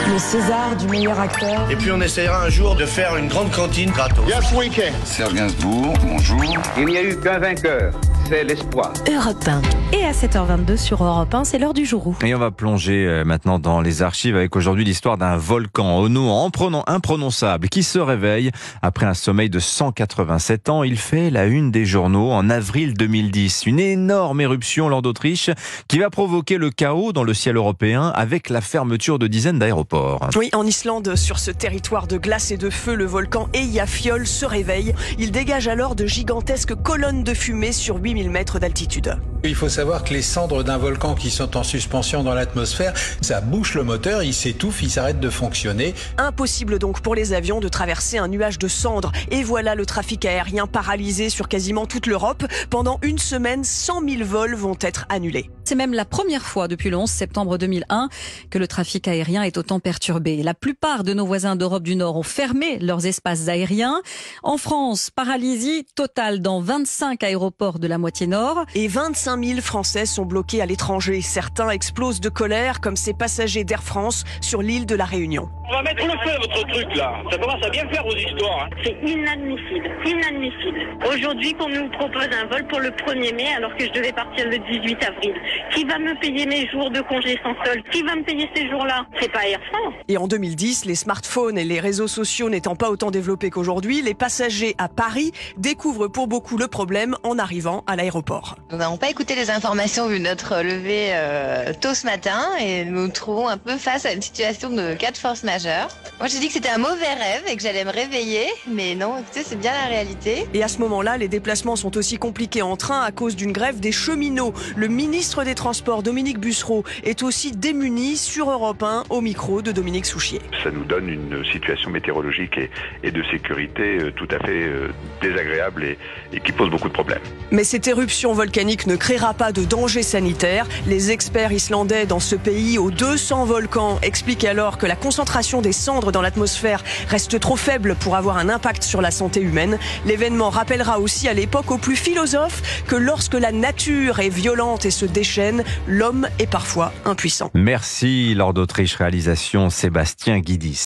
Le César du meilleur acteur. Et puis on essaiera un jour de faire une grande cantine gratos. Yes, we can. Serge Gainsbourg, bonjour. Il n'y a eu qu'un vainqueur, c'est l'espoir. Europe 1. Et à 7h22 sur Europe 1, c'est l'heure du jour. Et on va plonger maintenant dans les archives avec aujourd'hui l'histoire d'un volcan au nom imprononçable qui se réveille après un sommeil de 187 ans. Il fait la une des journaux en avril 2010. Une énorme éruption lors d'Autriche qui va provoquer le chaos dans le ciel européen avec la fermeture de dizaines d'aéroports. Oui, en Islande, sur ce territoire de glace et de feu, le volcan Eyjafjallajökull se réveille. Il dégage alors de gigantesques colonnes de fumée sur 8000 mètres d'altitude. Il faut savoir que les cendres d'un volcan qui sont en suspension dans l'atmosphère, ça bouche le moteur, il s'étouffe, il s'arrête de fonctionner. Impossible donc pour les avions de traverser un nuage de cendres. Et voilà le trafic aérien paralysé sur quasiment toute l'Europe. Pendant une semaine, 100 000 vols vont être annulés. C'est même la première fois depuis le 11 septembre 2001 que le trafic aérien est autant perturbé. La plupart de nos voisins d'Europe du Nord ont fermé leurs espaces aériens. En France, paralysie totale dans 25 aéroports de la moitié nord. Et 25 000 Français sont bloqués à l'étranger. Certains explosent de colère, comme ces passagers d'Air France sur l'île de la Réunion. On va mettre le feu à votre truc là. Ça commence à bien faire vos histoires. C'est inadmissible, inadmissible. Aujourd'hui qu'on nous propose un vol pour le 1er mai alors que je devais partir le 18 avril. Qui va me payer mes jours de congé sans solde? Qui va me payer ces jours-là? C'est pas Air France. Et en 2010, les smartphones et les réseaux sociaux n'étant pas autant développés qu'aujourd'hui, les passagers à Paris découvrent pour beaucoup le problème en arrivant à l'aéroport. Nous n'avons pas écouté les informations vu notre levée tôt ce matin et nous nous trouvons un peu face à une situation de cas de force majeure. Moi j'ai dit que c'était un mauvais rêve et que j'allais me réveiller, mais non, écoutez, c'est bien la réalité. Et à ce moment-là, les déplacements sont aussi compliqués en train à cause d'une grève des cheminots. Le ministre des Transports, Dominique Bussereau, est aussi démuni sur Europe 1 au micro de Dominique Souchier. Ça nous donne une situation météorologique et de sécurité tout à fait désagréable et qui pose beaucoup de problèmes. Mais cette éruption volcanique ne créera pas de danger sanitaire. Les experts islandais dans ce pays aux 200 volcans expliquent alors que la concentration des cendres dans l'atmosphère reste trop faible pour avoir un impact sur la santé humaine. L'événement rappellera aussi à l'époque aux plus philosophes que lorsque la nature est violente et se déchaîne, l'homme est parfois impuissant. Merci Lord d'Autriche, réalisation Sébastien Guidis.